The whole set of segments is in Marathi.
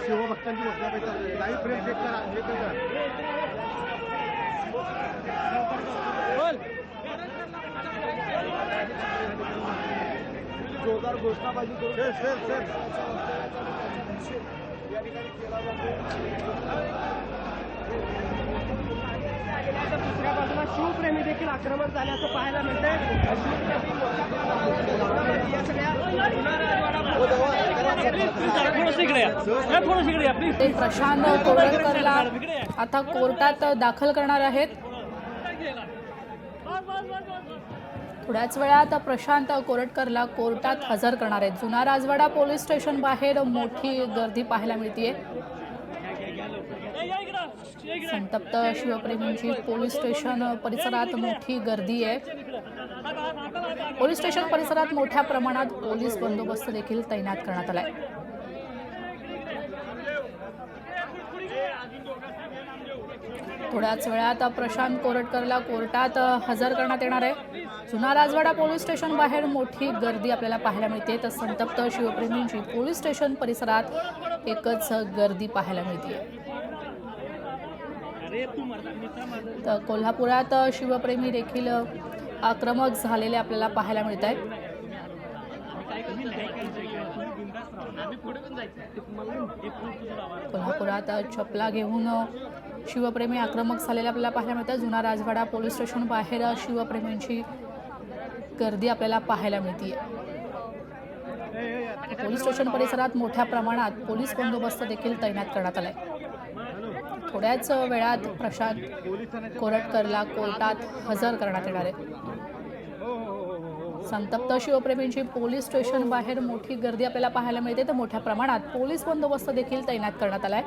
शिवभक्तांची घोषणा पाहिजे लाईव्ह प्रेस चेक करा जोरदार घोषणाबाजी करून या ठिकाणी केला दुसऱ्या बाजूला शिवप्रेमी देखील आक्रमक झाल्याचं पाहायला मिळतंय। ते प्रशांत कोरटकरला आता कोर्टात दाखल करणार आहेत। थोड्याच वेळात प्रशांत कोरटकरला कोर्टात हजर करणार आहेत। जुना राजवाडा पोलीस स्टेशन बाहेर मोठी गर्दी पाहायला मिळते। संतप्त शिवप्रेमींची पोलीस स्टेशन परिसरात मोठी गर्दी आहे। पोलीस स्टेशन परिसरात मोठ्या प्रमाणात पोलीस बंदोबस्त देखील तैनात करण्यात आलाय। थोड्याच वेळात प्रशांत कोरटकरला कोर्टात हजर करण्यात येणार आहे। जुना राजवाडा पोलीस स्टेशन बाहेर मोठी गर्दी आपल्याला पाहायला मिळते, तर संतप्त शिवप्रेमींची पोलीस स्टेशन परिसरात एकच गर्दी पाहायला मिळते। तर कोल्हापुरात शिवप्रेमी देखील आक्रमक झालेले आपल्याला पाहायला मिळत आहेत। कोल्हापुरात चपला घेऊन शिवप्रेमी आक्रमक झालेले आपल्याला पाहायला मिळतात। जुना राजवाडा पोलीस स्टेशन बाहेर शिवप्रेमींची गर्दी आपल्याला पाहायला मिळते। पोलीस स्टेशन परिसरात मोठ्या प्रमाणात पोलीस बंदोबस्त देखील तैनात करण्यात आलाय। थोड्याच वेळात प्रशांत कोरटकरला कोर्टात हजर करण्यात येणार आहे। संतप्त शिवप्रेमींची पोलीस स्टेशन बाहेर मोठी गर्दी आपल्याला पाहायला मिळते, तर मोठ्या प्रमाणात पोलीस बंदोबस्त देखील तैनात करण्यात आलाय।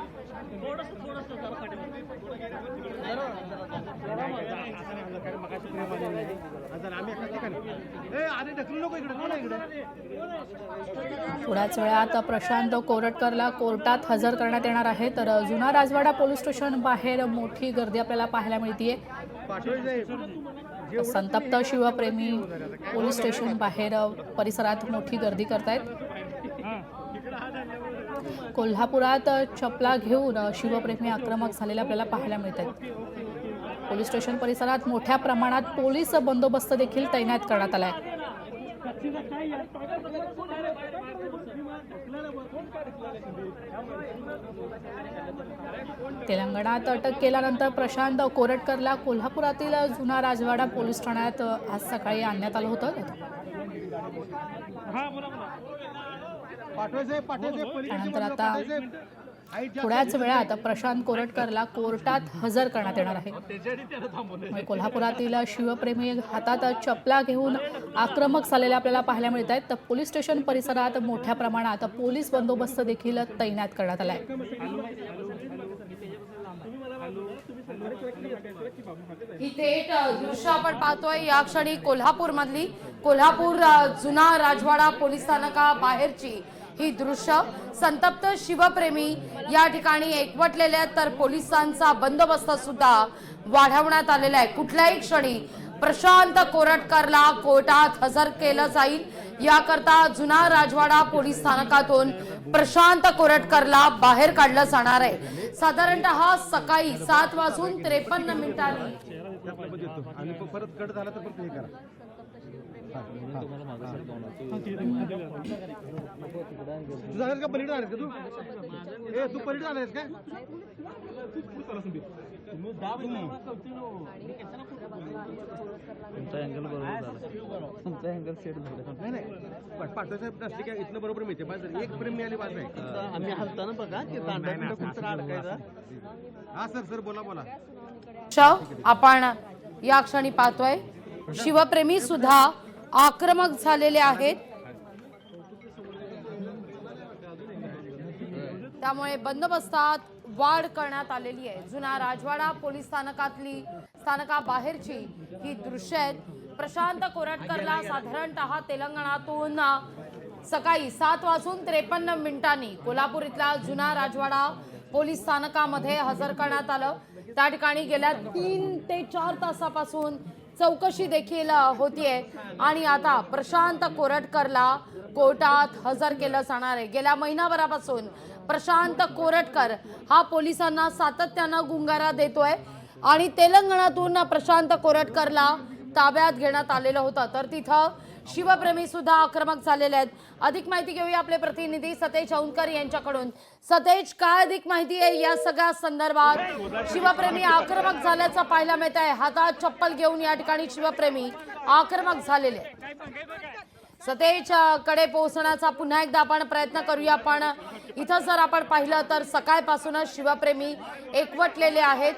थोड्याच वेळात प्रशांत कोरटकरला कोर्टात हजर करण्यात येणार आहे। तर जुना राजवाडा पोलीस स्टेशन बाहेर मोठी गर्दी आपल्याला पाहायला मिळते। संतप्त शिवप्रेमी पोलीस स्टेशन बाहेर परिसरात मोठी गर्दी करतायत। कोल्हापुरात चपला घेऊन शिवप्रेमी आक्रमक झालेले आपल्याला पाहायला मिळतात। पोलीस स्टेशन परिसरात मोठ्या प्रमाणात पोलीस बंदोबस्त देखील तैनात करण्यात आलाय। तेलंगणात अटक केल्यानंतर प्रशांत कोरटकरला कोल्हापुरातील जुना राजवाडा पोलीस ठाण्यात आज सकाळी आणण्यात आलं होतं। त्यानंतर आता थोड्याच वेळात प्रशांत कोरटकरला कोर्टात हजर करण्यात येणार आहे। कोल्हापुरातील शिवप्रेमी हातात चपला घेऊन आक्रमक झालेले आपल्याला पाहायला मिळत आहेत। तर पोलीस स्टेशन परिसरात मोठ्या प्रमाणात पोलीस बंदोबस्त देखील तैनात करण्यात आलाय। ही थेट दृश्य आपण पाहतोय या क्षणी कोल्हापूर जुना राजवाडा पोलीस स्थानका बाहेरची ही दृश्य। संतप्त शिवप्रेमी या ठिकाणी एकवटलेले आहेत, तर पोलिसांचा बंदोबस्त सुद्धा वाढवण्यात आलेला आहे। कुठल्याही क्षणी प्रशांत कोरटकरला कोर्टात हजर केलं जाईल, याकरता जुना राजवाडा पोलीस स्थानकातून प्रशांत कोरटकरला बाहेर काढलं जाणार आहे। साधारणतः सकाळी 7:53 इथलं बरोबर मिळते एक प्रेम मिळाली बाजू आहे। आम्ही हलताना बघा हा सर बोला आपण या क्षणी पाहतोय शिवप्रेमी सुद्धा आक्रमक झालेले आहेत, त्यामुळे बंदोबस्तात वाढ करण्यात आलेली आहे। जुना राजवाडा पोलीस स्थानका बाहेरची ही दृश्य आहेत। प्रशांत कोरटकरला साधारणतः तेलंगणातून सकाळी 7:53 कोल्हापूर इथला जुना राजवाडा पोलीस स्थानकामध्ये हजर करण्यात आलं। त्या ठिकाणी गेल्या 3 ते 4 तासापासून चौकशी देखील होतीये आणि आता प्रशांत कोरटकरला कोर्टात हजर केलं जाणार आहे। गेल्या महिनाभरापासून प्रशांत कोरटकर हा पोलिसांना सातत्यानं गुंगारा देतोय आणि तेलंगणातून प्रशांत कोरटकरला ताब्यात घेण्यात आलेलं होतं, तर तिथं शिवप्रेमी सुद्धा आक्रमक झालेले आहेत। अधिक माहिती घेऊया आपले प्रतिनिधी सतेज औंधकर यांच्याकडून। सतेज, काय अधिक माहिती आहे या सगळ्या संदर्भात? शिवप्रेमी आक्रमक झाल्याचं पाहायला मिळत आहे, हातात चप्पल घेऊन या ठिकाणी शिवप्रेमी आक्रमक झालेले। सतेज कडे पोहोचण्याचा पुन्हा एकदा आपण प्रयत्न करूया, पण इथं जर आपण पाहिलं तर सकाळपासूनच शिवप्रेमी एकवटलेले आहेत।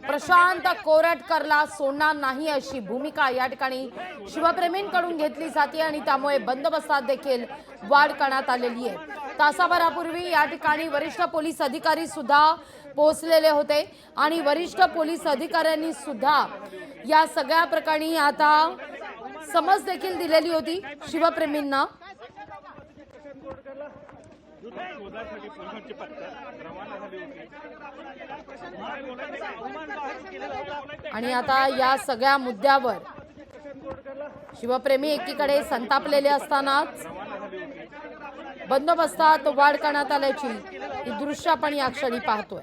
प्रशांत कोरटकरला सोडणार नाही अशी भूमिका या ठिकाणी शिवप्रेमींकडून घेतली जाते आणि त्यामुळे बंदोबस्तात देखील वाढ करण्यात आलेली आहे। तासाभरापूर्वी या ठिकाणी वरिष्ठ पोलीस अधिकारी सुद्धा पोहोचलेले होते आणि वरिष्ठ पोलीस अधिकाऱ्यांनी सुद्धा या सगळ्या प्रकरणी आता समज देखील दिलेली होती शिवप्रेमींना। आणि आता या सगळ्या मुद्द्यावर शिवप्रेमी एकीकडे संतापलेले असतानाच बंदोबस्तात वाढ करण्यात आल्याची ही दृश्य आपण या क्षणी पाहतोय।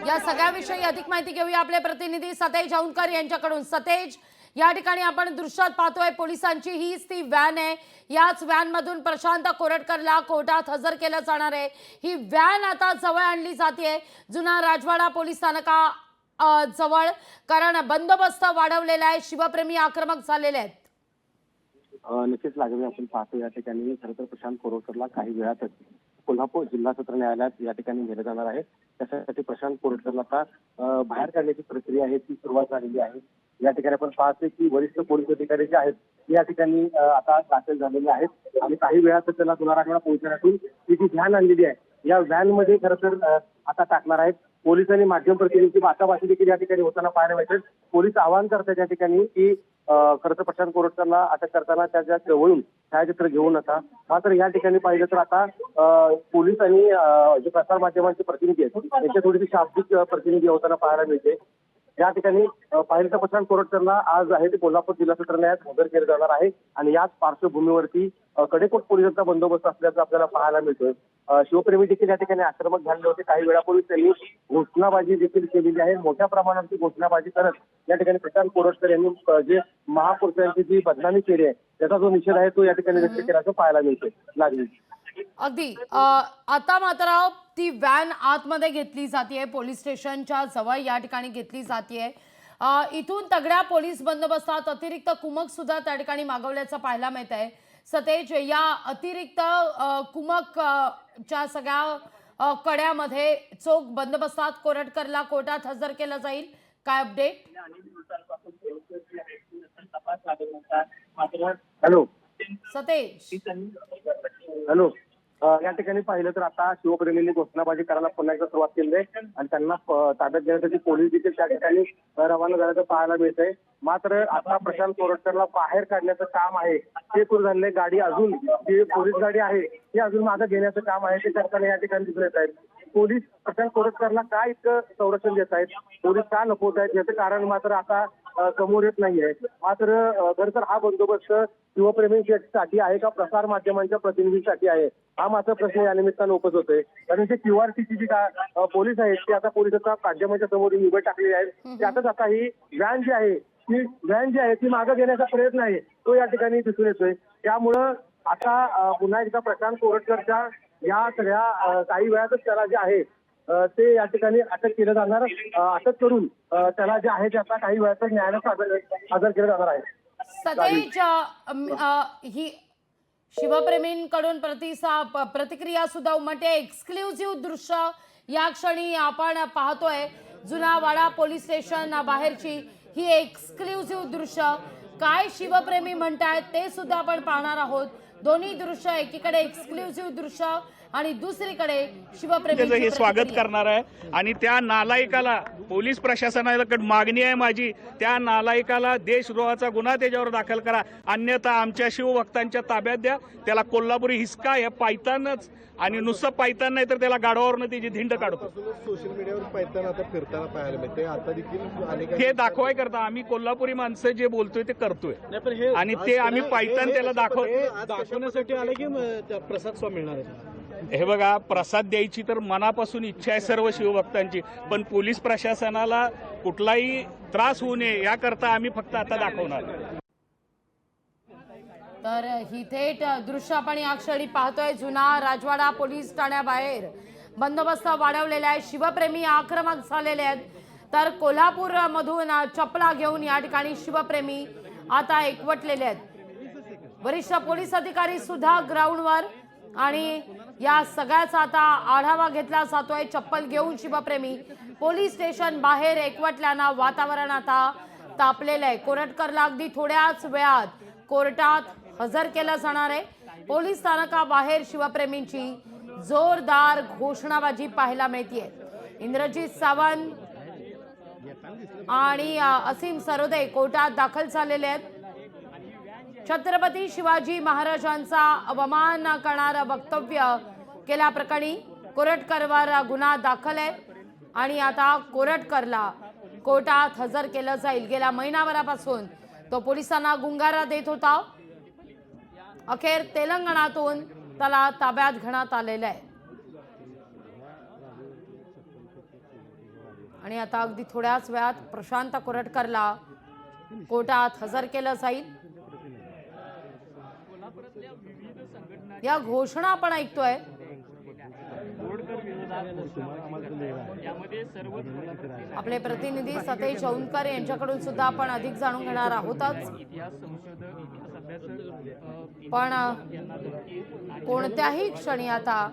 या सगळ्याविषयी अधिक माहिती घेऊया आपले प्रतिनिधी सतेज औंधकर यांच्याकडून। सतेज, या ठिकाणी आपण दृश्यात पाहतोय पोलिसांची हीच ती व्हॅन आहे, याच व्हॅन मधून प्रशांत कोरटकरला कोर्टात हजर केलं जाणार आहे। ही व्हॅन आता जवळ आणली जाते जुना राजवाडा पोलीस स्थानका जवळ, कारण बंदोबस्त वाढवलेला आहे, शिवप्रेमी आक्रमक झालेले आहेत। नक्कीच लागेल आपण पाहतो या ठिकाणी खरं तर प्रशांत कोरटकरला काही वेळातच कोल्हापूर जिल्हा सत्र न्यायालयात या ठिकाणी नेलं जाणार आहे। त्यासाठी प्रशांत कोरटकरला आता बाहेर काढण्याची प्रक्रिया आहे ती सुरुवात झालेली आहे। या ठिकाणी आपण पाहतोय की वरिष्ठ पोलीस अधिकारी जे आहेत या ठिकाणी आता दाखल झालेले आहेत आणि काही वेळात त्याला दुलाराकडे पोहोचण्यातून ही जी व्हॅन आणलेली आहे या व्हॅन मध्ये खरं तर आता टाकणार आहेत। पोलिसांनी माध्यम प्रतिनिधींची बाचाबाची देखील या ठिकाणी होताना पाहायला मिळते। पोलीस आवाहन करतात या ठिकाणी की खरं तर प्रशांत कोरटकरला अटक करताना त्याच्या जवळून छायाचित्र घेऊ नका। मात्र या ठिकाणी पाहिलं तर आता पोलीस आणि जे प्रसार माध्यमांचे प्रतिनिधी आहेत त्यांच्या थोडीशी शाब्दिक प्रतिनिधी होताना पाहायला मिळते। या ठिकाणी पाहिलं तर प्रशांत कोरटकरला आज आहे ते कोल्हापूर जिल्हा सत्र न्यायालयात हजर केलं जाणार आहे आणि याच पार्श्वभूमीवरती कडेकोट पोलिसांचा बंदोबस्त असल्याचं आपल्याला पाहायला मिळतोय। शिवप्रेमी देखील या ठिकाणी आक्रमक झालेले होते। काही वेळापूर्वी त्यांनी घोषणाबाजी देखील केलेली आहे, मोठ्या प्रमाणावरती घोषणाबाजी करत या ठिकाणी प्रशांत कोरटकर यांनी जे महापुरुषांची जी बदनामी केली आहे त्याचा जो निषेध आहे तो या ठिकाणी व्यक्त केल्याचं पाहायला मिळतोय। लागली अगदी आता मात्र ती व्हॅन आतमध्ये घेतली जाते, पोलीस स्टेशनच्या जवळ या ठिकाणी घेतली जाते। इथून तगड्या पोलीस बंदोबस्तात अतिरिक्त कुमक सुद्धा त्या ठिकाणी मागवल्याचं पाहायला मिळत आहे। सतेज, या अतिरिक्त कुमक च्या सगळ्या कड्यामध्ये चोख बंदोबस्तात कोरटकरला कोर्टात हजर केलं जाईल, काय अपडेट? हॅलो सतेज, हॅलो, या ठिकाणी पाहिलं तर आता शिवप्रेमींनी घोषणाबाजी करायला पुन्हा एकदा सुरुवात केली आहे आणि त्यांना ताब्यात घेण्यासाठी पोलीस देखील त्या ठिकाणी रवाना झाल्याचं पाहायला मिळतंय। मात्र आता प्रशांत कोरटकरला बाहेर काढण्याचं काम आहे ते सुरू झाले। गाडी अजून जी पोलीस गाडी आहे ती अजून मागे घेण्याचं काम आहे ते करताना या ठिकाणी दिसून येत आहेत। पोलीस प्रशांत कोरटकरला काय इतकं संरक्षण देत आहेत, पोलीस का लपवत आहेत याचं कारण मात्र आता समोर येत नाहीये। मात्र खरं तर हा बंदोबस्त शिवप्रेमींसाठी आहे का प्रसार माध्यमांच्या प्रतिनिधींसाठी आहे हा मात्र प्रश्न या निमित्तानं उपस्थित होतोय। कारण ते QRTची जी पोलीस आहेत ते आता पोलिसांच्या माध्यमांच्या समोर उभे टाकलेली आहेत। त्यातच आता ही व्हॅन जी आहे ती मागे घेण्याचा प्रयत्न आहे तो या ठिकाणी दिसून येतोय। त्यामुळं आता पुन्हा एकदा प्रशांत कोरटकरच्या या सगळ्या काही वेळातच त्याला जे आहे ते या ठिकाणी अटक केलं जाणार। अटक करून त्याला जे आहे ते आता काही वेळातच न्यायालयात हजर केलं जाणार आहे। सतेज, ही शिवप्रेमींकडून प्रतिक्रिया सुद्धा उमटते। एक्सक्लुझिव्ह दृश्य या क्षणी आपण पाहतोय जुना वाडा पोलीस स्टेशन बाहेरची ही एक्सक्लुझिव्ह दृश्य, काय शिवप्रेमी म्हणतायत ते सुद्धा आपण पाहणार आहोत। दोन्ही दृश्य, एकीकडे एक्सक्लुझिव्ह दृश्य आणि दुसरीकडे त्याचं शिवप्रेमी हे स्वागत करणार आहे आणि त्या नालायकाला पोलीस प्रशासनाला मागणी आहे माझी, त्या नालायकाला देशद्रोहाचा गुन्हा त्याच्यावर दाखल करा, अन्यथा आमच्या शिवभक्तांच्या ताब्यात द्या. त्याला कोल्हापुरी हिसका हे पायतानच आणि नुसतं पायतान नाही तर त्याला गाडवावरनं त्याची धिंड काढतो. सोशल मीडियावर पायताना आता फिरताना पाहायला मिळते. आता देखील हे दाखवाय करता आम्ही कोल्हापुरी माणसं जे बोलतोय ते करतोय आणि ते आम्ही पायतान त्याला दाखवण्यासाठी आले की प्रसाद स्वामी मिळणार आहे. हे बघा, प्रसाद द्यायची तर मनापासून इच्छा आहे सर्व शिवभक्तांची, पण पोलीस प्रशासनाला कुठलाही त्रास होऊ नये याकरता आम्ही फक्त आता दाखवणार. तर ही थेट दृश्य आपण या क्षणी पाहतोय. जुना राजवाडा पोलीस ठाण्याबाहेर बंदोबस्त वाढवलेला आहे. शिवप्रेमी आक्रमक झालेले आहेत. तर कोल्हापूर मधून चपला घेऊन या ठिकाणी शिवप्रेमी आता एकवटलेले आहेत. वरिष्ठ पोलीस अधिकारी सुद्धा ग्राउंडवर आणि या सगळ्याचा आता आढावा घेतला जातोय. चप्पल घेऊन शिवप्रेमी पोलीस स्टेशन बाहेर एकवटल्यानं वातावरण आता तापलेलं आहे. कोरटकरला अगदी थोड्याच वेळात कोर्टात हजर केलं जाणार आहे. पोलीस स्थानकाबाहेर शिवप्रेमींची जोरदार घोषणाबाजी पाहायला मिळतेय. इंद्रजित सावंत आणि असीम सरोदे कोर्टात दाखल झालेले आहेत. छत्रपती शिवाजी महाराजांचा अवमान करणारं वक्तव्य केल्याप्रकरणी कोरटकरवर गुन्हा दाखल आहे आणि आता कोरटकरला कोर्टात हजर केलं जाईल. गेल्या महिनाभरापासून तो पोलिसांना गुंगारा देत होता. अखेर तेलंगणातून त्याला ताब्यात घेण्यात आलेलं आहे आणि आता अगदी थोड्याच वेळात प्रशांत कोरटकरला कोर्टात हजर केलं जाईल. या घोषणा आपण ऐकतोय. आपले प्रतिनिधी सतेज औंधकर यांच्याकडून सुद्धा आपण अधिक जाणून घेणार आहोतच. पण कोणत्याही क्षणी आता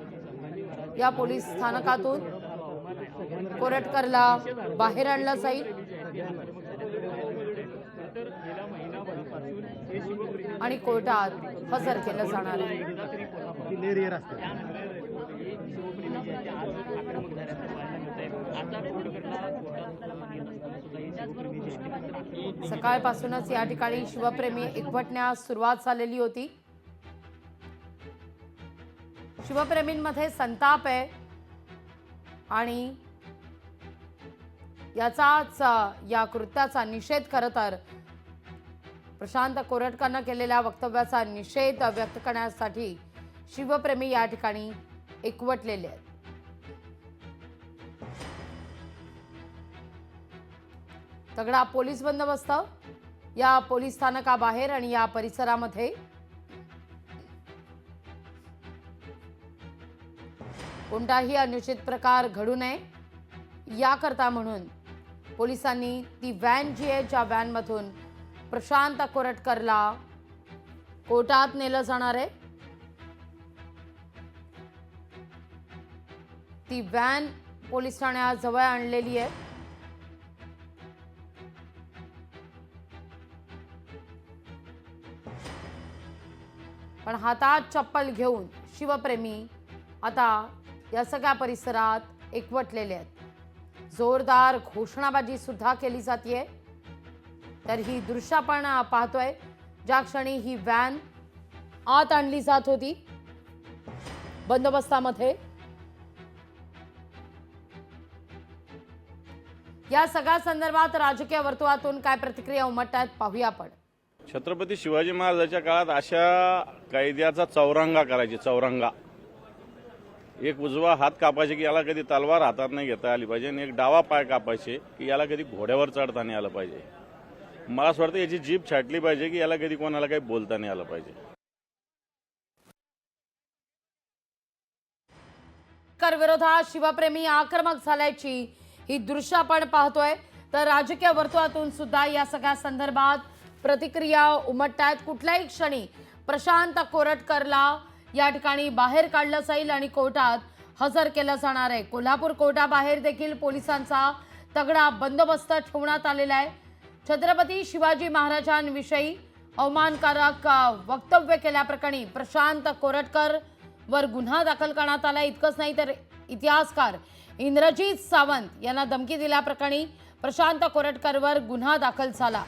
या पोलीस स्थानकातून कोरटकरला बाहेर आणलं जाईल आणि कोर्टात हजर केलं जाणार आहे. सकाळपासूनच या ठिकाणी शिवप्रेमी एकवटण्यास सुरुवात झालेली होती. शिवप्रेमींमध्ये संताप आहे आणि याचाच या कृत्याचा निषेध खरं तर प्रशांत कोरटकरनं केलेल्या वक्तव्याचा निषेध व्यक्त करण्यासाठी शिवप्रेमी या ठिकाणी एकवटलेले आहेत. तगडा पोलीस बंदोबस्त या पोलीस स्थानकाबाहेर आणि या परिसरामध्ये. कोणताही अनुचित प्रकार घडू नये याकरता म्हणून पोलिसांनी ती व्हॅन जी आहे ज्या व्हॅनमधून प्रशांत कोरटकरला कोर्टात नेलं जाणार आहे ती व्हॅन पोलीस ठाण्याजवळ आणलेली आहे. पण हातात चप्पल घेऊन शिवप्रेमी आता या सगळ्या परिसरात एकवटलेले आहेत. जोरदार घोषणाबाजी सुद्धा केली जाते. तर ही दृश्य आपण पाहतोय ज्या क्षणी ही व्हॅन आत आणली जात होती बंदोबस्तामध्ये. या सगळ्या संदर्भात राजकीय वर्तुळातून काय प्रतिक्रिया उमटतात पाहूया आपण. छत्रपती शिवाजी महाराजांच्या काळात अशा कायद्याचा चौरंगा करायचे. चौरंगा, एक उजवा हात कापायचे की याला कधी तलवार हातात नाही घेता आली पाहिजे आणि एक डावा पाय कापायचे की याला कधी घोड्यावर चढता नाही आलं पाहिजे. मला असं वाटतं याची जीभ छाटली पाहिजे की याला कधी कोणाला काही बोलता नाही आलं पाहिजे. कर विरोधात शिवप्रेमी आक्रमक झाल्याची ही दृश्य आपण पाहतोय. तर राजकीय वर्तुळातून सुद्धा या सगळ्या संदर्भात प्रतिक्रिया उमटतात. कुठल्याही क्षणी प्रशांत कोरटकरला या ठिकाणी बाहेर काढलं जाईल आणि कोर्टात हजर केलं जाणार आहे. कोल्हापूर कोर्टाबाहेर देखील पोलिसांचा तगडा बंदोबस्त ठेवण्यात आलेला आहे. छत्रपती शिवाजी महाराजांविषयी अवमानकारक वक्तव्य केल्याप्रकरणी प्रशांत कोरटकर वर गुन्हा दाखल करण्यात आला. इतकंच नाही तर इतिहासकार इंद्रजित सावंत यांना धमकी दिल्याप्रकरणी प्रशांत कोरटकरवर गुन्हा दाखल झाला.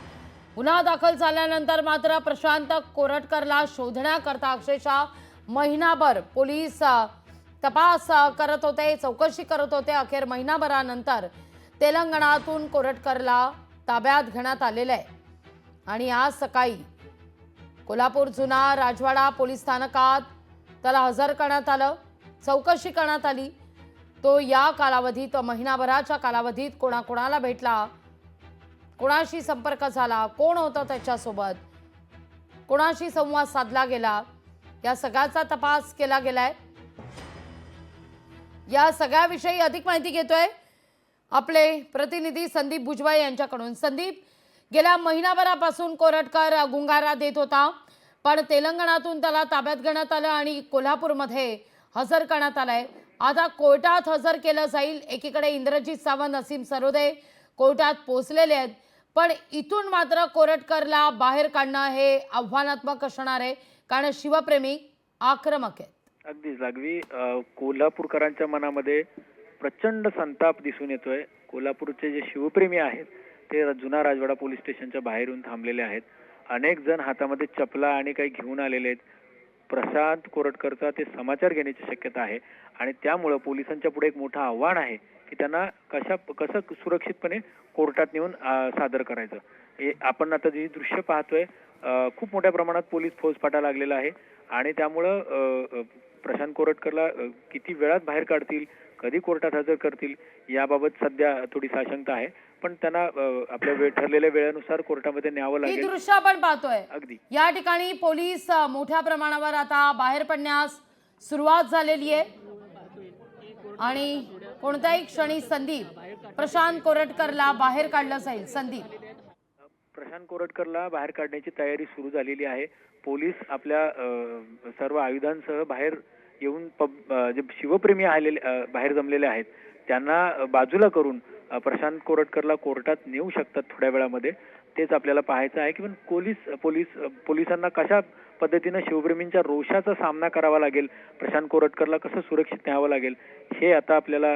गुन्हा दाखल झाल्यानंतर मात्र प्रशांत कोरटकरला शोधण्याकरता अक्षरशः महिनाभर पोलीस तपास करत होते, चौकशी करत होते. अखेर महिनाभरानंतर तेलंगणातून कोरटकरला ताब्यात घेण्यात आलेलं आहे आणि आज सकाळी कोल्हापूर जुना राजवाडा पोलीस स्थानकात त्याला हजर करण्यात आलं, चौकशी करण्यात आली. तो या कालावधीत महिनाभराच्या कालावधीत कोणाकोणाला भेटला, कोणाशी संपर्क झाला, कोण होतं त्याच्यासोबत, कोणाशी संवाद साधला गेला, या सगळ्याचा तपास केला गेलाय. या सगळ्याविषयी अधिक माहिती घेतोय आपले प्रतिनिधी संदीप भुजबळ यांच्याकडून. संदीप, गेल्या महिनाभरापासून कोरटकर गुंगारा देत होता, पण तेलंगणातून त्याला ताब्यात घेण्यात आलं आणि कोल्हापूरमध्ये हजर करण्यात आलंय. आता कोर्टात हजर केलं जाईल. एकीकडे इंद्रजित सावंत, असीम सरोदे कोर्टात पोहोचलेले आहेत, पण इथून मात्र कोरटकरला बाहेर काढणं हे आव्हानात्मक असणार आहे, कारण शिवप्रेमी आक्रमक आहेत. अगदीच लागवी. कोल्हापूरकरांच्या मनामध्ये प्रचंड संताप दिसून येतोय. कोल्हापूरचे जे शिवप्रेमी आहेत ते जुना राजवाडा पोलीस स्टेशनच्या बाहेरून थांबलेले आहेत. अनेक जण हातामध्ये चपला आणि काही घेऊन आलेले आहेत. प्रशांत कोरटकरचा ते समाचार घेण्याची शक्यता आहे आणि त्यामुळं पोलिसांच्या पुढे एक मोठं आव्हान आहे की त्यांना कसं सुरक्षितपणे कोर्टात नेऊन सादर करायचं. आपण आता जी दृश्य पाहतोय, खूप मोठ्या प्रमाणात पोलीस फौजफाटा लागलेला आहे आणि त्यामुळं प्रशांत कोरटकरला किती वेळात बाहेर काढतील, कधी कोर्टात हजर करतील याबाबत सध्या थोडी साशंकता आहे. पण त्यांना आपल्या ठरलेल्या वेळेनुसार कोर्टामध्ये न्यावं लागेल. ही दृश्य आपण पाहतोय. अगदी या ठिकाणी पोलीस मोठ्या प्रमाणावर आता बाहेर पडण्यास सुरुवात झालेली आहे आणि कोणत्याही क्षणी संदीप प्रशांत कोरटकरला बाहेर काढलं जाईल. संदीप, प्रशांत कोरटकरला बाहेर काढण्याची तयारी सुरू झालेली आहे. पोलीस आपल्या सर्व आयुधांसह बाहेर येऊन जे शिवप्रेमी आलेले बाहेर जमलेले आहेत त्यांना बाजूला करून प्रशांत कोरटकरला कोर्टात नेऊ शकतात थोड्या वेळामध्ये. तेच आपल्याला पाहायचं आहे की पोलिसांना कशा पद्धतीनं शिवप्रेमींच्या रोषाचा सामना करावा लागेल, प्रशांत कोरटकरला कसं सुरक्षित न्यावं लागेल, हे आता आपल्याला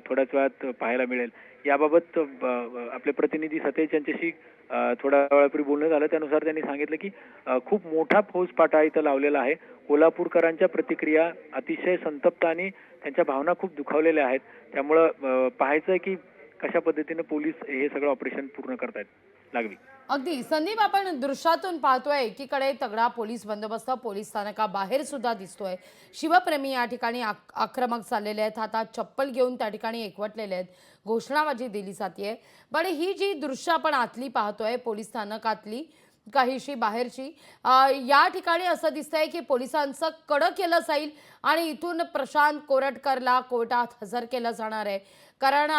थोड्याच वेळात पाहायला मिळेल. याबाबत आपले प्रतिनिधी सतेज यांच्याशी थोड्या वेळापूर्वी बोलणं झालं. त्यानुसार त्यांनी सांगितलं की खूप मोठा फौजफाटा इथं लावलेला आहे. कोल्हापूरकरांच्या प्रतिक्रिया अतिशय संतप्त आणि त्यांच्या भावना खूप दुखावलेल्या आहेत. त्यामुळं पाहायचं आहे की कशा पद्धतीने पोलीस हे सगळं ऑपरेशन पूर्ण करतायत. लागवी. अगदी संदीप, आपण दृश्यातून पाहतोय एकीकडे तगडा पोलीस बंदोबस्त पोलीस स्थानकाबाहेर सुद्धा दिसतोय. शिवप्रेमी या ठिकाणी आक्रमक चाललेले आहेत, हातात चप्पल घेऊन त्या ठिकाणी एकवटलेले आहेत, घोषणाबाजी दिली जाते. पण ही जी दृश्य आपण आतली पाहतोय पोलीस स्थानकातली, काहीशी बाहेरची, या ठिकाणी असं दिसतंय की पोलिसांचं कडक केलं जाईल आणि इथून प्रशांत कोरटकरला कोर्टात हजर केलं जाणार आहे. कारण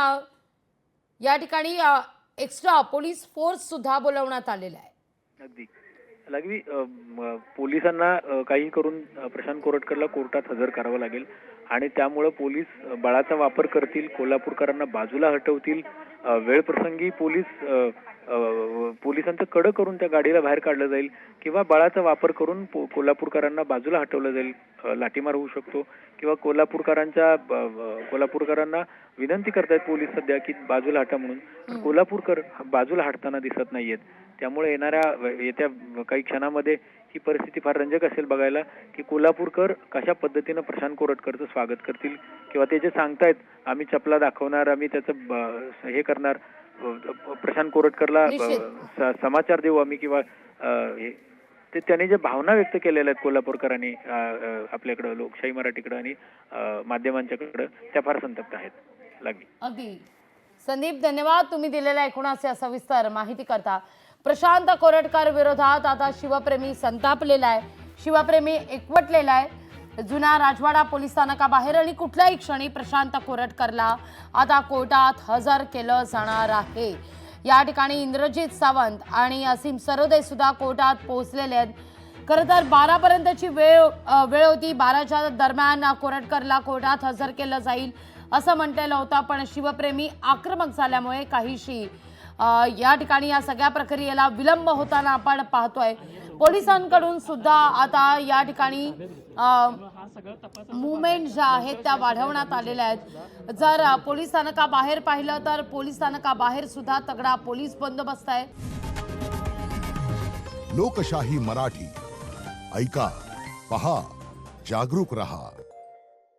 या ठिकाणी एक्स्ट्रा पोलीस फोर्स सुद्धा बोलवण्यात आलेला आहे. अगदी लागवी. पोलिसांना काही करून प्रशांत कोरटकरला कोर्टात हजर करावं लागेल आणि त्यामुळं पोलीस बळाचा वापर करतील, कोल्हापूरकरांना बाजूला हटवतील. वेळप्रसंगी पोलिसांचं कडं करून त्या गाडीला बाहेर काढलं जाईल किंवा बळाचा वापर करून कोल्हापूरकरांना बाजूला हटवलं जाईल. लाठीमार होऊ शकतो किंवा कोल्हापूरकरांना विनंती करतायत पोलीस सध्या की बाजूला हटा म्हणून. कोल्हापूरकर बाजूला हटताना दिसत नाहीयेत. त्यामुळे येत्या काही क्षणामध्ये ही परिस्थिती फार रंजक असेल बघायला की कोल्हापूरकर कशा पद्धतीनं प्रशांत कोरटकरचं स्वागत करतील किंवा ते जे सांगतायत आम्ही चपला दाखवणार, आम्ही त्याचं हे करणार, प्रशांत कोरटकरला समाचार देऊ आम्ही किंवा ते त्यांनी जे भावना व्यक्त केलेल्या आहेत कोल्हापूरकरांनी आपल्याकडं लोकशाही मराठीकडं आणि माध्यमांच्याकडं, त्या फार संतप्त आहेत. लागली. अगदी संदीप, धन्यवाद तुम्ही दिलेल्या एकूण सविस्तर माहिती करता. प्रशांत कोरटकर विरोधात आता शिवप्रेमी संतापलेला आहे, शिवप्रेमी एकवटलेला आहे जुना राजवाडा पोलीस स्थानकाबाहेर आणि कुठल्याही क्षणी प्रशांत कोरटकरला आता कोर्टात हजर केलं जाणार आहे. या ठिकाणी इंद्रजित सावंत आणि असीम सरोदे सुद्धा कोर्टात पोहोचलेले आहेत. खरं तर 12 पर्यंतची वेळ होती. 12च्या दरम्यान कोरटकरला कोर्टात हजर केलं जाईल असं म्हटलेलं होतं, पण शिवप्रेमी आक्रमक झाल्यामुळे काहीशी या ठिकाणी या सगळ्या प्रक्रियेला विलंब होताना आपण पाहतोय. पोलिसांकडून सुद्धा आता या ठिकाणी मुवमेंट ज्या आहेत त्या वाढवण्यात आलेल्या आहेत. जर पोलीस स्थानकाबाहेर पाहिलं तर पोलीस स्थानकाबाहेर सुद्धा तगडा पोलीस बंदोबस्त आहे. लोकशाही मराठी ऐका, पहा, जागरूक रहा.